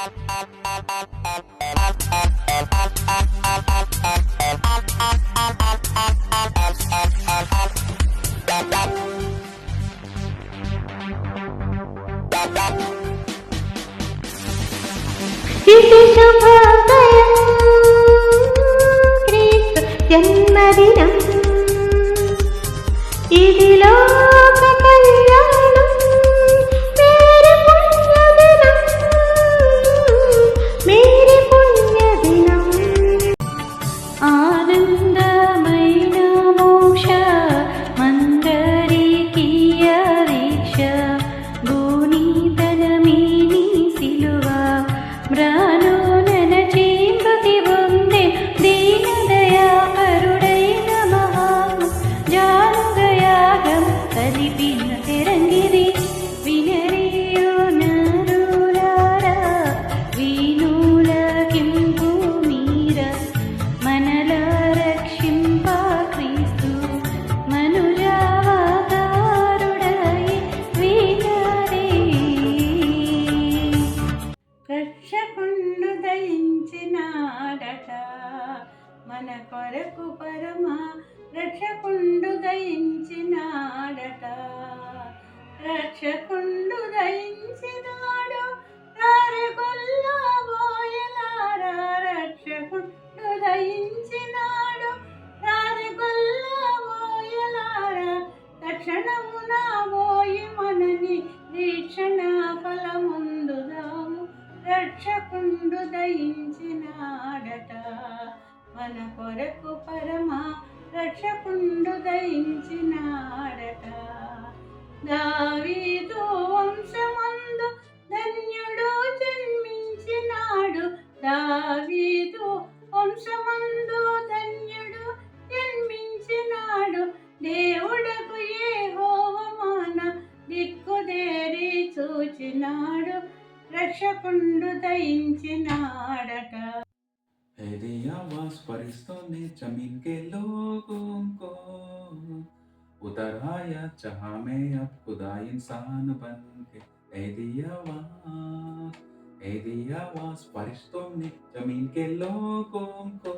ఇది శుభోదయం క్రీస్తు జన్మదినం, ఇది లోక కళ్యాణం మేరీ పుణ్యదినం, మేరీ పుణ్యదినం. ఆనందమైన మోక్ష మందరికీయ దీక్ష భూనీతనమీని సిలువ మ్రానుననచి మృతి పొందే దీనదయాకరుడైన మహాత్మ జానుదయాగం కలిపిన తెరంగిరి వినరియో నరులారా వీణులకింపు మీర మనల రక్షింప క్రీస్తు మనుజావతారుడై వీణరే. రక్షకుండు దయించినాడట మన కొరకు పరమ రక్షకుండు దయించినాడట. రక్షకుండు దయించినాడు రారెగొల్లబోయలారా, రక్షకుండు దయించినాడు రారెగొల్లబోయలారా. తక్షణమున పోయి మనని దీక్షణ ఫలముందుదాము, రక్షకుండు దయించినాడట మన కొరకు పరమ రక్షకుండు దయించినాడట. దావీదు వంశమందు ధన్యుడు జన్మించినాడు, దావీదు వంశమందు ధన్యుడు జన్మించినాడు. దేవుడకు యెహోవా మన దిక్కుదేరి చూచినాడు, రక్షకుండు దయించినాడట. तेरी आवाज फरिश्तों ने जमीन के लोगों को उतर आया, चाहा मैं अब खुदा इंसान बन के. तेरी आवाज फरिश्तों ने जमीन के लोगों को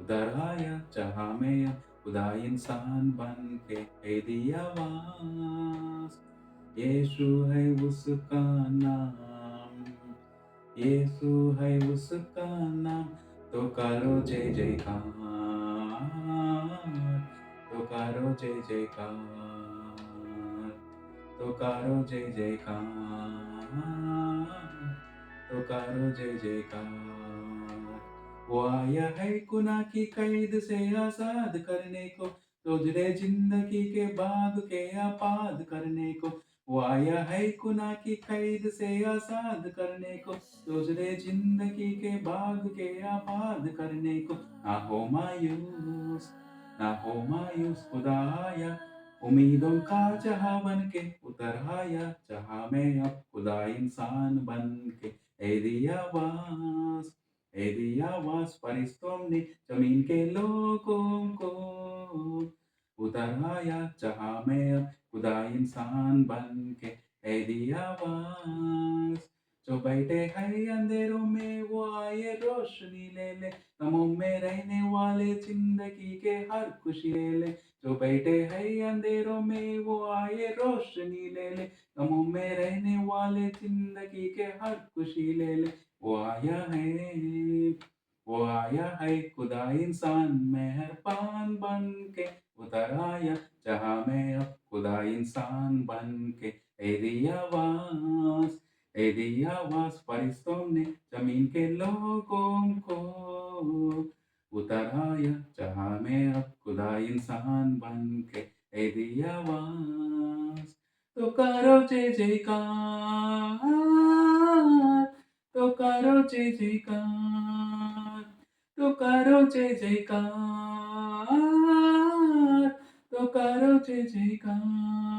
उतर आया, चाहा मैं अब खुदा इंसान बन के. तेरी आवाज यीशु है उसका नाम, यीशु है उसका नाम, तो करो जय जयकार, तो करो जय जयकार, तो करो जय जयकार, तो करो जय जयकार. वो आया है गुनाह की कैद से आजाद करने को, तुझे जिंदगी के बाग के आबाद करने को. वो आया है गुनाह की कैद से आजाद करने को, तुझे जिंदगी के बाग के आबाद करने को. ना हो मायूस, ना हो मायूस, खुदा आया उम्मीदों का जहां बन के. उतर आया, जहां में अब खुदा इंसान बन के. तेरी आवाज फरिश्तों ने जमीन के लोगों को उतर आया, जहां में अब खुदा इंसान बन के. तेरी आवाज जो बैठे हैं अंधेरों में वो आए रोशनी ले ले, गमों में रहने वाले जिंदगी के हर खुशी ले ले. जो बैठे हैं अंधेरों में वो आए रोशनी ले ले, गमों में रहने वाले जिंदगी के हर खुशी ले ले. वो आया है खुदा इंसान मेहरबान बन के. उतर आया, जहां में अब खुदा इंसान बन के. तेरी आवाज फरिश्तों ने जमीन के लोगों को उतर आया, जहां में अब खुदा इंसान बन के. तेरी आवाज तो करो जय जयकार, तो करो जय जयकार, तो करो जय जयकार, तो करो जय जयकार.